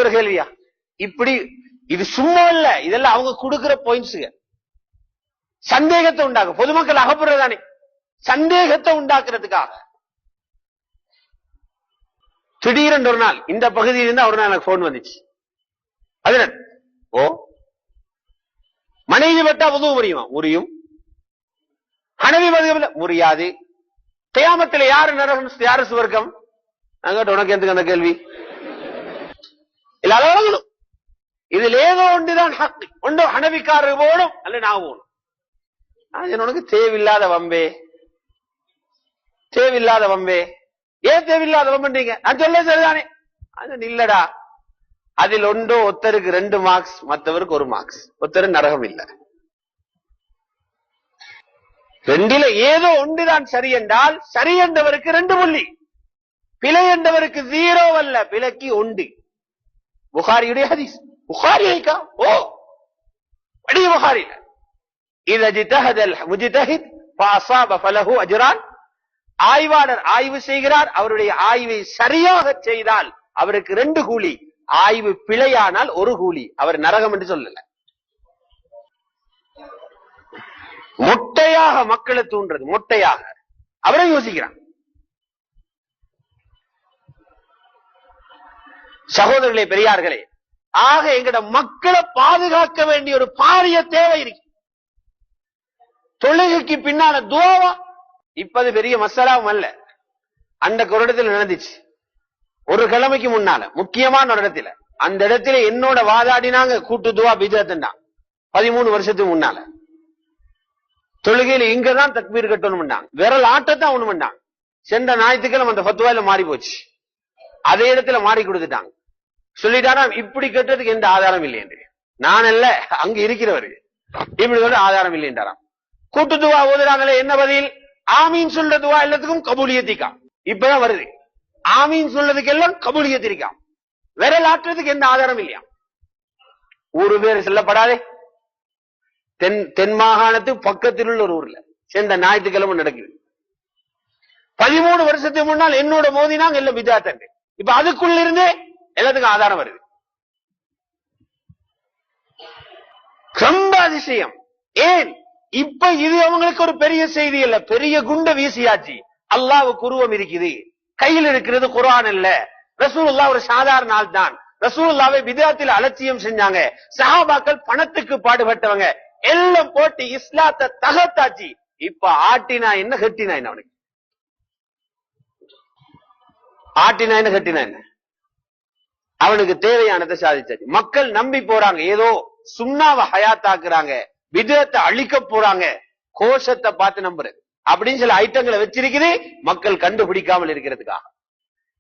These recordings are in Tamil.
ஒரு கேள்வியா? இப்படி இது சும்மா இல்ல, இதெல்லாம் அவங்க கொடுக்கிற பாயிண்ட்ஸுங்க. சந்தேகத்தை உண்டாக்க பொதுமக்கள் அகப்படுறதானே, சந்தேகத்தை உண்டாக்குறதுக்காக. திடீரென்று ஒரு நாள் இந்த பகுதியில் இருந்து ஒரு நாள் எனக்கு போன் வந்துச்சு. அது ஓ மனைவி பட்டா உதவு முடியுமா? முடியும். ஹனவி மதுகப்ல முடியாது. கியாமத்தில் யாரு நரகம் யாரு சுவர்க்கம்? உனக்கு எதுக்கு அந்த கேள்வி? இல்ல அளவணும். இதுல ஏதோ ஒன்றுதான் ஹக்கு. ஒன்று ஹனவிக்காரர் போகணும், அல்ல நான் போகணும். உனக்கு தேவையில்லாத வம்பே, தேவையில்லாத வம்பே. ஏன் தேவையில்லாத வம்புன்றீங்க? நான் சொல்ல சரிதானே. அது இல்லடா, அதில் ஒன்றோ ஒருத்தருக்கு 2 மார்க்ஸ், மற்றவருக்கு 1 மார்க்ஸ். ஒருத்தர் நரகம் இல்ல. ரெண்டில ஏதோ ஒன்றுதான் சரி என்றால், சரி என்றவருக்கு 2 புள்ளி, பிழை என்றவருக்கு 0 அல்ல, பிழைக்கு 1. புகாரியுடைய ஹதீஸ். புகாரி ஐக்கா ஓ படி புகாரி. இத ஜிதஹதல் முஜ்தஹித் ஃபஅஸாப ஃபலஹு அஜ்ரான். ஆய்வாளர் ஆய்வு செய்கிறார், அவருடைய ஆய்வை சரியாக செய்தால் அவருக்கு 2 கூலி, ஆய்வு பிழையானால் 1 கூலி. அவர் நரகம் என்று சொல்லல. மொட்டையாக மக்களை தூண்டுறது, மொட்டையாக அவரை யோசிக்கிறான். சகோதரர்களே, பெரியார்களே, ஆக எங்கட மக்களை பாதுகாக்க வேண்டிய ஒரு பாரிய தேவை இருக்கு. தொழுகைக்கு பின்னால துஆவா இப்பது பெரிய மசாலாவும் அல்ல. அந்த ஒரு இடத்துல நடந்துச்சு, ஒரு கிழமைக்கு முன்னால முக்கியமான ஒரு இடத்துல. அந்த இடத்துல என்னோட வாதாடினாங்க, கூட்டு துஆ பிதஅத்தான். 13 வருஷத்துக்கு முன்னால தொழுகையில இங்கதான் தக்பீர் கட்டணும், விரல் ஆட்டத்தான் ஒண்ணு பண்ணாங்க. சென்ற ஞாயிற்றுக்கிழமை அந்த ஃபத்வால மாறி போச்சு. அதே இடத்துல மாறி கொடுத்துட்டாங்க. சொல்லிட்டாரா இப்படி கட்டுறதுக்கு எந்த ஆதாரம் இல்லை என்று. நான் அல்ல, அங்க இருக்கிறவரு இப்படி சொல்ல ஆதாரம் இல்லை என்றாராம். கூட்டு துவா ஓதுறாங்களே, என்ன பதில்? ஆமீன் சொல்ற துவா எல்லாத்துக்கும் கபூலியத்திக்கா. இப்பதான் வருது, ஆமீன் சொல்றதுக்கு எல்லாம் கபூலியத்திருக்கா. விரல் ஆட்டுறதுக்கு எந்த ஆதாரம் இல்லையா? ஊரு பேர் சொல்லப்படாதே. தென் மாகாணத்து பக்கத்தில் உள்ள ஒரு ஊர்ல சேர்ந்த ஞாயிற்றுக்கிழமை நடக்குது. 13 வருஷத்துக்கு முன்னால் என்னோட மோதினாங்க எல்லாம் பிதாத்தண்டு. இப்ப அதுக்குள்ள இருந்தே எல்லாத்துக்கும் ஆதாரம் வருது. ரொம்ப அதிசயம். ஏன் இப்ப இது அவங்களுக்கு ஒரு பெரிய செய்தி இல்ல, பெரிய குண்ட வீசியாச்சு. அல்லாஹ்வுக்கு உருவம் இருக்குது, கையில் இருக்கிறது குர்ஆன் இல்ல. ரசூலுல்லாஹ் ஒரு சாதாரண ஆள் தான். ரசூலுல்லாஹ்வை பிதஅத்தில் அலட்சியம் செஞ்சாங்க. சஹாபாக்கள் பணத்துக்கு பாடுபட்டவங்க, எல்லாம் போட்டு இஸ்லாத்தை தகர்த்தாச்சு. இப்ப ஆட்டினா என்ன, கட்டினா என்ன? அவனுக்கு ஆட்டினா என்ன, கட்டினா என்ன? அவனுக்கு தேவையானதை சாதிச்சாச்சு. மக்கள் நம்பி போறாங்க, ஏதோ சுன்னாவை ஹயாத்தாக்குறாங்க, பிதஅத்தை அழிக்க போறாங்க, கோஷத்தை பார்த்து நம்புறது அப்படின்னு சில ஐட்டங்களை வச்சிருக்குது. மக்கள் கண்டுபிடிக்காமல் இருக்கிறதுக்காக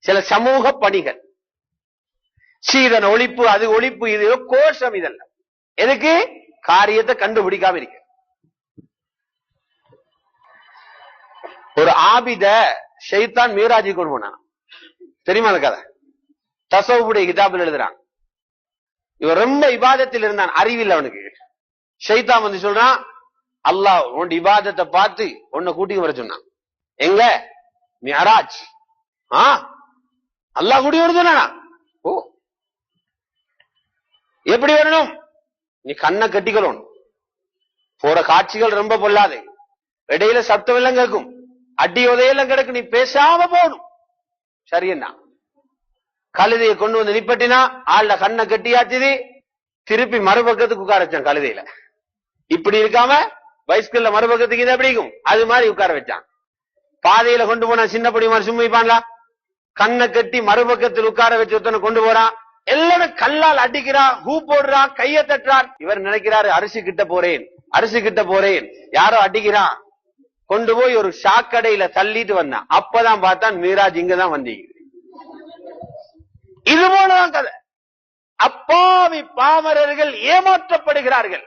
சில சமூக பணிகள், சீதன ஒழிப்பு, அது ஒழிப்பு, இது கோஷம், இதெல்லாம் எதுக்கு? காரியத்தை கண்டுபிடிக்காம இருக்க. ஒரு ஆபித ஷைத்தான் மீராஜி கொண்டு போனான், தெரியுமா அந்த கதை? தஸவ்வுடைய கிதாபில் எழுதுறாங்க. இவன் ரொம்ப இபாதத்தில் இருந்தான், அறிவில் அவனுக்கு. ஷைத்தான் வந்து சொல்றான், அல்லாஹ் உன் இபாதத்தை பார்த்து உன்னை கூட்டிக்கு வர சொன்னான். எங்க? மிஅராஜ். அல்லாஹ் கூட்டி வர சொன்னானா? ஓ, எப்படி வரணும்? நீ கண்ணை கட்டிக்கணும். போற காட்சிகள் ரொம்ப பொல்லாது, இடையில சத்தம் எல்லாம் கேட்கும், அடி உதையெல்லாம் கிடக்கு, நீ பேசாம போகணும். சரி என்ன? கழுதையை கொண்டு வந்து நிப்பட்டினா ஆள்ல கண்ணை கட்டியாச்சுது, திருப்பி மறுபக்கத்துக்கு உட்கார வச்சான் கழுதையில. இப்படி இருக்காம பைஸ்கல்ல மறுபக்கத்துக்கு இதை பிடிக்கும், அது மாதிரி உட்கார வச்சான். பாதையில கொண்டு போனா சின்ன பொடி மாதிரி சும்மிப்பான்ல, கண்ணை கட்டி மறுபக்கத்தில் உட்கார வச்சு ஒருத்தனை கொண்டு போறான். எல்லாரும் கல்லால் அடிக்கிறான், ஹூ போடுறான், கையை தட்டுறான். இவர் நினைக்கிறாரு அரிசி கிட்ட போறேன், அரிசி கிட்ட போறேன். யாரோ அடிக்கிறான், கொண்டு போய் ஒரு சாக்கடையில தள்ளிட்டு வந்தான். அப்பதான் பார்த்தான் மீராஜ் இங்கதான் வந்தீங்க. இது போலதான் கதை. அப்பாவி பாமரர்கள் ஏமாற்றப்படுகிறார்கள்.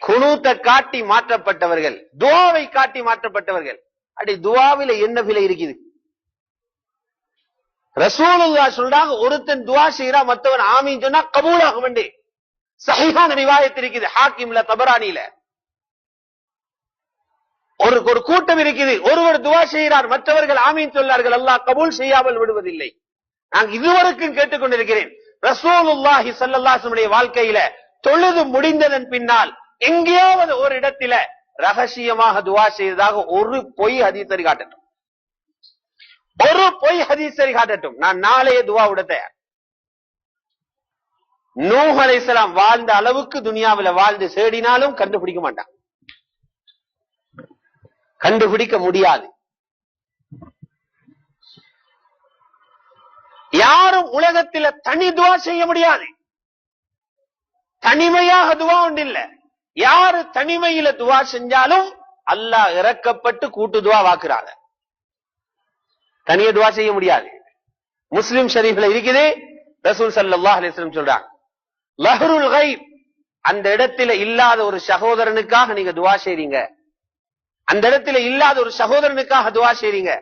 குனூத்தை காட்டி மாற்றப்பட்டவர்கள், துஆவை காட்டி மாற்றப்பட்டவர்கள். அடி துஆவில என்ன பிழை இருக்குது? ரசூலுல்லாஹ் சொல்றாங்க, ஒருத்தன் துஆ செய்யறா, மத்தவன் ஆமீன் சொன்னா கபூலாகும் என்று சஹீஹான ரிவாயத் இருக்குது, ஹாக்கிம்ல, தபரானில. ஒரு கூட்டம் இருக்குது, ஒருவர் துஆ செய்கிறார், மற்றவர்கள் ஆமீன் சொல்லார்கள், அல்லாஹ் கபூல் செய்யாமல் விடுவதில்லை. நான் இதுவரைக்கும் கேட்டுக்கொண்டிருக்கிறேன், ரசூலுல்லாஹி ஸல்லல்லாஹு அலைஹி வஸல்லம் வாழ்க்கையில தொழுது முடிந்ததன் பின்னால் எங்கேயாவது ஒரு இடத்தில ரகசியமாக துஆ செய்ததாக ஒரு பொய் ஹதீஸ் சரி காட்டட்டும். ஒரு பொய் ஹதீஸ் சரி காட்டட்டும். நான் நாளைய துஆ விட தயார். நூஹ் அலைஹிஸ்ஸலாம் வாழ்ந்த அளவுக்கு துனியாவில வாழ்ந்து தேடினாலும் கண்டுபிடிக்க மாட்டான், கண்டுபிடிக்க முடியாது. யாரும் உலகத்தில தனி துஆ செய்ய முடியாது. தனிமையாக துஆ உண்டு இல்ல. யாரு தனிமையில துஆ செஞ்சாலும் அல்லாஹ் இறக்கப்பட்டு கூட்டு துஆ வாக்குறாங்க. தனிய துஆ செய்ய முடியாது. முஸ்லிம் ஷரீஃப்ல இருக்குது, ரசூல் ஸல்லல்லாஹு அலைஹி வஸல்லம் சொல்றாங்க, லஹ்ருல் கைப், அந்த இடத்துல இல்லாத ஒரு சகோதரனுக்காக நீங்க துஆ செய்றீங்க, அந்த இடத்துல இல்லாத ஒரு சகோதரனுக்காக துஆ செய்றீங்க.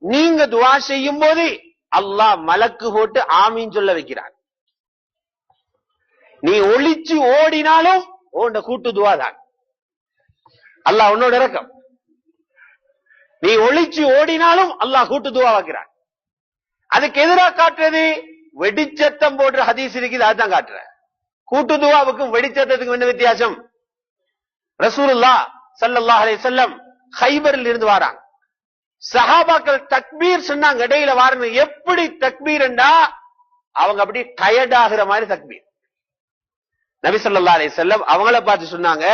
நீங்க துஆ செய்யும் போது அல்லாஹ் மலக்கு போட்டு ஆமீன் சொல்ல வைக்கிறான். நீ ஒளிச்சு ஓடினாலும் உன்ட கூட்டு துஆ தான். அல்லாஹ் உன்னோட இரக்கம். நீ ஒளிச்சு ஓடினாலும் அல்லாஹ் கூட்டு துஆ வைக்கிறான். அதுக்கு எதிராக காட்டுறது வெடிச்சத்தம் போடுற ஹதீஸ் இருக்குது, அதுதான் காட்டுற. கூட்டு துஆவுக்கும் வெடிச்சத்தத்துக்கும் என்ன வித்தியாசம்? ரசூலுல்லாஹ் ஸல்லல்லாஹு அலைஹி வஸல்லம் கைபரில் இருந்து வராங்க. சஹாபாக்கள் தக்பீர் சொன்னாங்க, இடையில வாருங்க. எப்படி தக்பீர் என்றா அவங்க அப்படி டயர்ட் ஆகிற மாதிரி தக்பீர். நபி ஸல்லல்லாஹு அலைஹி வஸல்லம் அவங்கள பார்த்து சொன்னாங்க,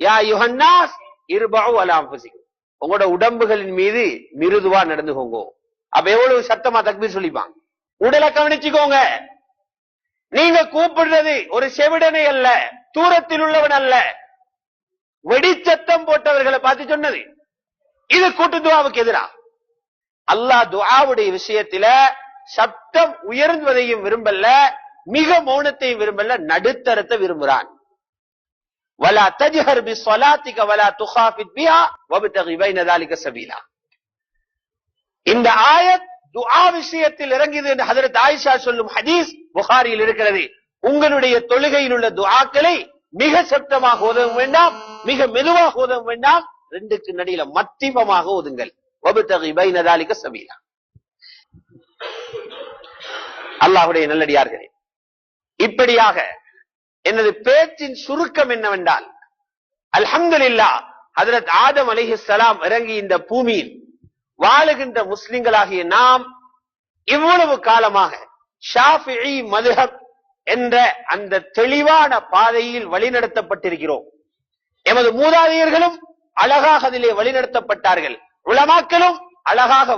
யா யுஹன்னாஸ் இர்பஉ அலா அன்ஃபுசிக்கும், உங்களோட உடம்புகளின் மீது மிருதுவா நடந்துக்கோங்க. அப்ப எவ்வளவு சத்தமா தக்பீர் சொல்லிப்பாங்க. உடலை கவனிச்சுக்கோங்க. நீங்க கூப்பிடுறது ஒரு செவிடனை அல்ல, தூரத்தில் உள்ளவன் அல்ல, வெடிச்சத்தம் போட்டவர்களை பார்த்து சொன்னது. இது கூட்டு துஆவுக்கு எதிரா. அல்லாஹ் துஆவுடைய விஷயத்தில சப்தம் உயர்வதையும் விரும்பல, மிக மௌனத்தையும் விரும்பல, நடுத்தரத்தை விரும்புறான். வலா தஜ்ஹர் பிஸ்ஸலாத்திக வலா துகாஃபித் பிஹா வப்தகி பைன ذلك சபீலா. இந்த ஆயத் துஆ விஷயத்தில் இறங்கியது என்று ஹஜ்ரத் ஆயிஷா சொல்லும் ஹதீஸ் புகாரியில் இருக்கிறது. உங்களுடைய தொழுகையில் உள்ள துஆக்களை மிக சப்தமாக ஓதவும் வேண்டாம், மிக மெதுவாக ஓதவும் வேண்டாம், ரெண்டுக்கு நடுவுல மத்தியமமாக ஓதுங்கள். வப்தகி பைன ذلك சபீலா. அல்லாஹ்வுடைய நல்லடியார்களே, இப்படியாக எனது பேச்சின் சுருக்கம் என்னவென்றால், அல்ஹம்துலில்லாஹ் ஹஜ்ரத் ஆதம் அலைஹிஸ்ஸலாம் இறங்கி இந்த பூமியில் வாழுகின்ற முஸ்லிம்களாகிய நாம் இவ்வளவு காலமாக ஷாஃபிஈ மதுஹப் என்ற அந்த தெளிவான பாதையில் வழிநடத்தப்பட்டிருக்கிறோம். எமது மூதாதையர்களும் அழகாக அதிலே வழிநடத்தப்பட்டார்கள். உலமாக்களும் அழகாக